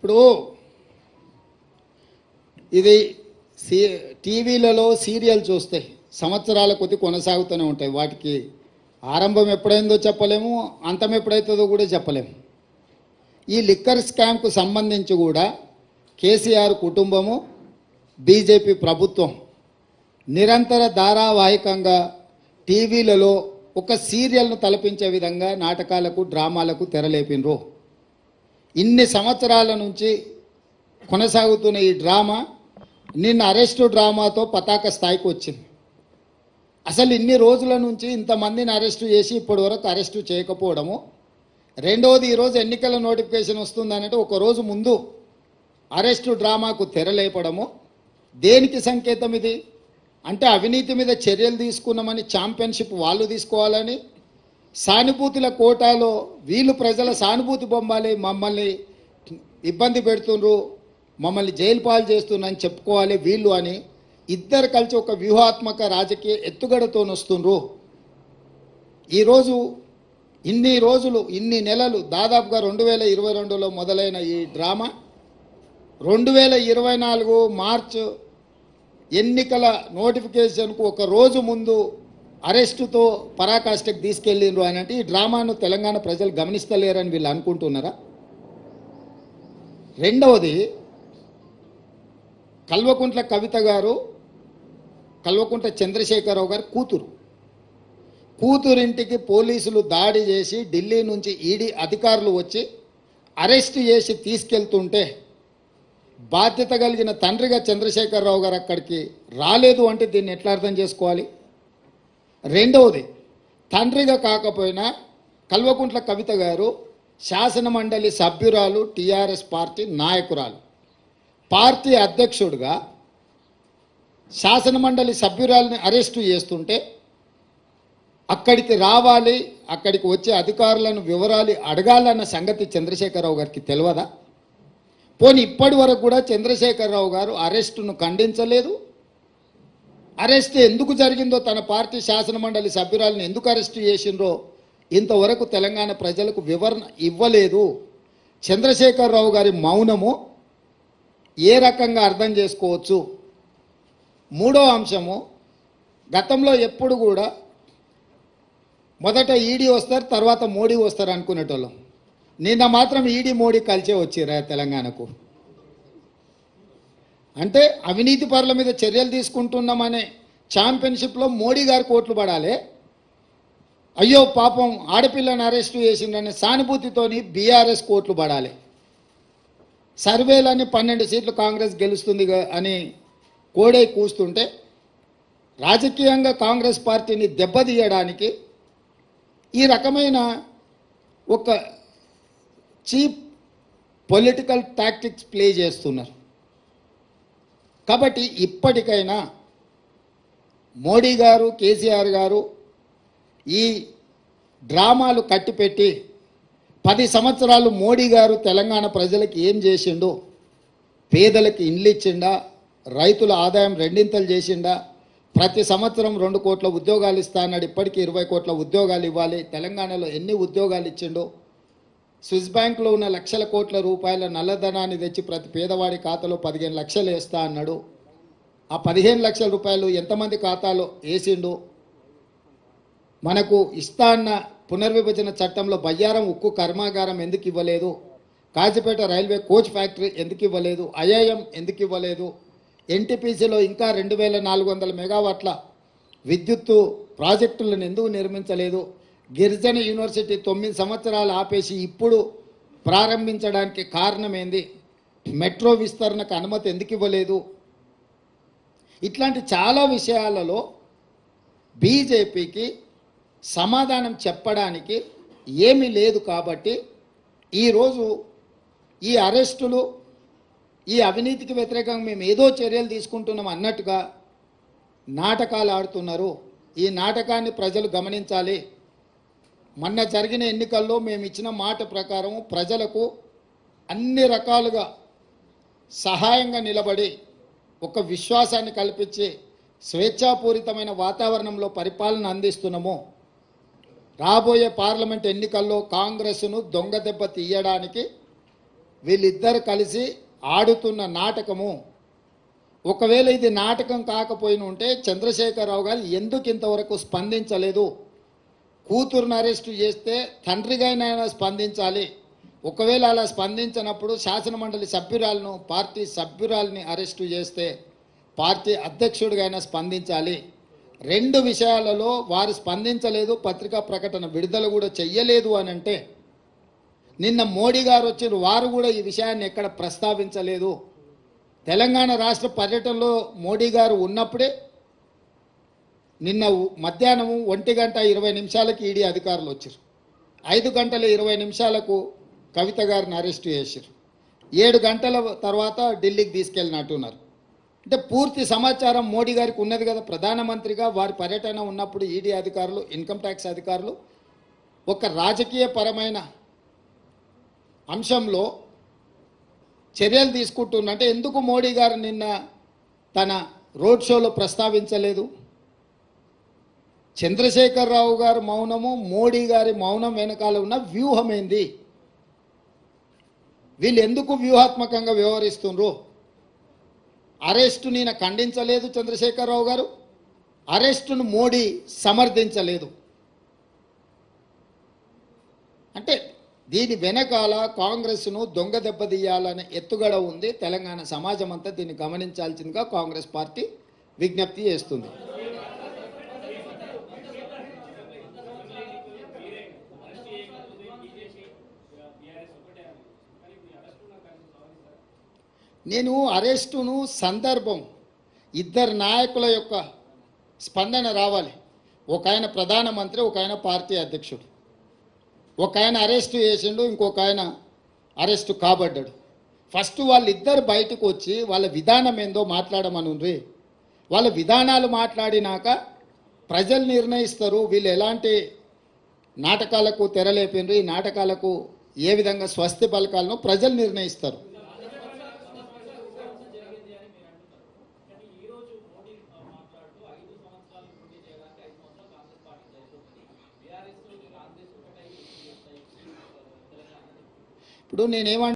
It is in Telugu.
ఇప్పుడు ఇది టీవీలలో సీరియల్ చూస్తే సంవత్సరాల కొద్ది కొనసాగుతూనే ఉంటాయి. వాటికి ఆరంభం ఎప్పుడైందో చెప్పలేము, అంతం ఎప్పుడైతుందో కూడా చెప్పలేము. ఈ లిక్కర్ స్కామ్కు సంబంధించి కూడా కేసీఆర్ కుటుంబము, బీజేపీ ప్రభుత్వం నిరంతర ధారావాహికంగా టీవీలలో ఒక సీరియల్ను తలపించే విధంగా నాటకాలకు, డ్రామాలకు తెరలేపినరు. ఇన్ని సంవత్సరాల నుంచి కొనసాగుతున్న ఈ డ్రామా నిన్న అరెస్టు డ్రామాతో పతాక స్థాయికి వచ్చింది. అసలు ఇన్ని రోజుల నుంచి ఇంతమందిని అరెస్టు చేసి ఇప్పటి వరకు అరెస్టు చేయకపోవడము, రెండవది ఈరోజు ఎన్నికల నోటిఫికేషన్ వస్తుందనంటే ఒకరోజు ముందు అరెస్టు డ్రామాకు తెరలేపడము దేనికి సంకేతం? ఇది అంటే అవినీతి మీద చర్యలు తీసుకున్నామని ఛాంపియన్షిప్ వాళ్ళు తీసుకోవాలని, సానుభూతుల కోటాలో వీళ్ళు ప్రజల సానుభూతి బొమ్మాలి, మమ్మల్ని ఇబ్బంది పెడుతుండ్రు, మమ్మల్ని జైలు పాలు చేస్తున్నారని చెప్పుకోవాలి వీళ్ళు అని ఇద్దరు కలిసి ఒక వ్యూహాత్మక రాజకీయ ఎత్తుగడతో వస్తుండ్రు. ఈరోజు ఇన్ని రోజులు, ఇన్ని నెలలు, దాదాపుగా 2022లో మొదలైన ఈ డ్రామా 2024 మార్చ్ ఎన్నికల నోటిఫికేషన్కు ఒక రోజు ముందు అరెస్టుతో పరాకాష్ఠకు తీసుకెళ్ళిండ్రు అని అంటే ఈ డ్రామాను తెలంగాణ ప్రజలు గమనిస్తలేరని వీళ్ళు అనుకుంటున్నారా? రెండవది, కల్వకుంట్ల కవిత గారు, కల్వకుంట్ల చంద్రశేఖరరావు గారు కూతురింటికి పోలీసులు దాడి చేసి ఢిల్లీ నుంచి ఈడీ అధికారులు వచ్చి అరెస్ట్ చేసి తీసుకెళ్తుంటే బాధ్యత కలిగిన తండ్రిగా చంద్రశేఖరరావు గారు అక్కడికి రాలేదు అంటే దీన్ని ఎట్లా అర్థం చేసుకోవాలి? రెండవది, తండ్రిగా కాకపోయినా కల్వకుంట్ల కవిత గారు శాసనమండలి సభ్యురాలు, టీఆర్ఎస్ పార్టీ నాయకురాలు, పార్టీ అధ్యక్షుడిగా శాసనమండలి సభ్యురాలని అరెస్టు చేస్తుంటే అక్కడికి రావాలి, అక్కడికి వచ్చే అధికారులను వివరాలు అడగాలన్న సంగతి చంద్రశేఖరరావు గారికి తెలియదా? పోనీ ఇప్పటి వరకు కూడా చంద్రశేఖరరావు గారు అరెస్టును ఖండించలేదు. అరెస్ట్ ఎందుకు జరిగిందో, తన పార్టీ శాసనమండలి సభ్యురాలను ఎందుకు అరెస్టు చేసిండ్రో ఇంతవరకు తెలంగాణ ప్రజలకు వివరణ ఇవ్వలేదు. చంద్రశేఖరరావు గారి మౌనము ఏ రకంగా అర్థం చేసుకోవచ్చు? మూడో అంశము, గతంలో ఎప్పుడు కూడా మొదట ఈడీ వస్తారు, తర్వాత మోడీ వస్తారు అనుకునేటోళ్ళం. నిన్న మాత్రం ఈడీ మోడీ కలిసే వచ్చిరా తెలంగాణకు. అంటే అవినీతి పరుల మీద చర్యలు తీసుకుంటున్నామనే ఛాంపియన్షిప్లో మోడీ గారు కోట్లు పడాలి, అయ్యో పాపం ఆడపిల్లని అరెస్టు చేసిందనే సానుభూతితోని బీఆర్ఎస్ కోట్లు పడాలి. సర్వేలని 12 సీట్లు కాంగ్రెస్ గెలుస్తుంది అని కోడై కూస్తుంటే రాజకీయంగా కాంగ్రెస్ పార్టీని దెబ్బతీయడానికి ఈ రకమైన ఒక చీప్ పొలిటికల్ టాక్టిక్స్ ప్లే చేస్తున్నారు. కాబట్టి ఇప్పటికైనా మోడీ గారు, కేసీఆర్ గారు ఈ డ్రామాలు కట్టిపెట్టి 10 సంవత్సరాలు మోడీ గారు తెలంగాణ ప్రజలకు ఏం చేసిండో, పేదలకు ఇండ్లు ఇచ్చిండా, రైతుల ఆదాయం రెండింతలు చేసిండా, ప్రతి సంవత్సరం 2 కోట్ల ఉద్యోగాలు ఇస్తా అన్నాడు, ఇప్పటికీ 20 కోట్ల ఉద్యోగాలు ఇవ్వాలి, తెలంగాణలో ఎన్ని ఉద్యోగాలు ఇచ్చిండో, స్విస్ బ్యాంకులో ఉన్న లక్షల కోట్ల రూపాయల నల్లధనాన్ని తెచ్చి ప్రతి పేదవాడి ఖాతాలో 15 లక్షలు వేస్తా అన్నాడు, ఆ 15 లక్షల రూపాయలు ఎంతమంది ఖాతాలో వేసిండు, మనకు ఇస్తా అన్న పునర్విభజన చట్టంలో బయ్యారం ఉక్కు కర్మాగారం ఎందుకు ఇవ్వలేదు, కాజీపేట రైల్వే కోచ్ ఫ్యాక్టరీ ఎందుకు ఇవ్వలేదు, ఐఐఎం ఎందుకు ఇవ్వలేదు, ఎన్టీపీసీలో ఇంకా 2400 మెగావాట్ల విద్యుత్తు ప్రాజెక్టులను ఎందుకు నిర్మించలేదు, గిరిజన యూనివర్సిటీ 9 సంవత్సరాలు ఆపేసి ఇప్పుడు ప్రారంభించడానికి కారణమేంది, మెట్రో విస్తరణకు అనుమతి ఎందుకు ఇవ్వలేదు, ఇట్లాంటి చాలా విషయాలలో బీజేపీకి సమాధానం చెప్పడానికి ఏమీ లేదు. కాబట్టి ఈరోజు ఈ అరెస్టులు, ఈ అవినీతికి వ్యతిరేకంగా మేము ఏదో చర్యలు తీసుకుంటున్నాం అన్నట్టుగా నాటకాలు ఆడుతున్నారు. ఈ నాటకాన్ని ప్రజలు గమనించాలి. మొన్న జరిగిన ఎన్నికల్లో మేము ఇచ్చిన మాట ప్రకారం ప్రజలకు అన్ని రకాలుగా సహాయంగా నిలబడి ఒక విశ్వాసాన్ని కల్పించి స్వేచ్ఛాపూరితమైన వాతావరణంలో పరిపాలన అందిస్తున్నాము. రాబోయే పార్లమెంట్ ఎన్నికల్లో కాంగ్రెస్ను దొంగ దెబ్బ తీయడానికి వీళ్ళిద్దరు కలిసి ఆడుతున్న నాటకము. ఒకవేళ ఇది నాటకం కాకపోయిన ఉంటే చంద్రశేఖరరావు గారు ఎందుకు ఇంతవరకు స్పందించలేదు? కూతురును అరెస్టు చేస్తే తండ్రిగానైనా స్పందించాలి. ఒకవేళ అలా స్పందించినప్పుడు శాసనమండలి సభ్యురాలను, పార్టీ సభ్యురాలని అరెస్టు చేస్తే పార్టీ అధ్యక్షుడిగైనా స్పందించాలి. రెండు విషయాలలో వారు స్పందించలేదు, పత్రికా ప్రకటన విడుదల కూడా చెయ్యలేదు అని అంటే, నిన్న మోడీ గారు వచ్చిన వారు కూడా ఈ విషయాన్ని ఎక్కడ ప్రస్తావించలేదు. తెలంగాణ రాష్ట్ర పర్యటనలో మోడీ గారు ఉన్నప్పుడే నిన్న మధ్యాహ్నం 1:20 ఈడీ అధికారులు వచ్చారు. 5:20 కవిత గారిని అరెస్టు చేశారు. 7 గంటల తర్వాత ఢిల్లీకి తీసుకెళ్ళినట్టున్నారు. అంటే పూర్తి సమాచారం మోడీ గారికి ఉన్నది కదా. ప్రధానమంత్రిగా వారి పర్యటన ఉన్నప్పుడు ఈడీ అధికారులు, ఇన్కమ్ ట్యాక్స్ అధికారులు ఒక రాజకీయ పరమైన అంశంలో చర్యలు తీసుకుంటున్నంటే ఎందుకు మోడీ గారు నిన్న తన రోడ్ షోలో ప్రస్తావించలేదు? చంద్రశేఖరరావు గారు మౌనము, మోడీ గారి మౌనం వెనకాల ఉన్న వ్యూహం ఏంది? వీళ్ళు ఎందుకు వ్యూహాత్మకంగా వ్యవహరిస్తున్నారు? అరెస్టు నేను ఖండించలేదు చంద్రశేఖరరావు గారు, అరెస్టును మోడీ సమర్థించలేదు. అంటే దీని వెనకాల కాంగ్రెస్ను దొంగ దెబ్బతీయాలనే ఎత్తుగడ ఉంది. తెలంగాణ సమాజం అంతా దీన్ని గమనించాల్సిందిగా కాంగ్రెస్ పార్టీ విజ్ఞప్తి చేస్తుంది. నేను అరెస్టును సందర్భం, ఇద్దరు నాయకుల యొక్క స్పందన రావాలి. ఒక ఆయన ప్రధానమంత్రి, ఒక ఆయన పార్టీ అధ్యక్షుడు. ఒక ఆయన అరెస్టు చేసిండు, ఇంకొక ఆయన అరెస్టు కాబడ్డాడు. ఫస్ట్ వాళ్ళిద్దరు బయటకు వచ్చి వాళ్ళ విధానం ఏందో మాట్లాడమనుండ్రి. వాళ్ళ విధానాలు మాట్లాడినాక ప్రజలు నిర్ణయిస్తారు వీళ్ళు ఎలాంటి నాటకాలకు తెరలేపిండ్రు, ఈ నాటకాలకు ఏ విధంగా స్వస్తి పలకాలను ప్రజలు నిర్ణయిస్తారు. ఇప్పుడు నేనేమంటున్నా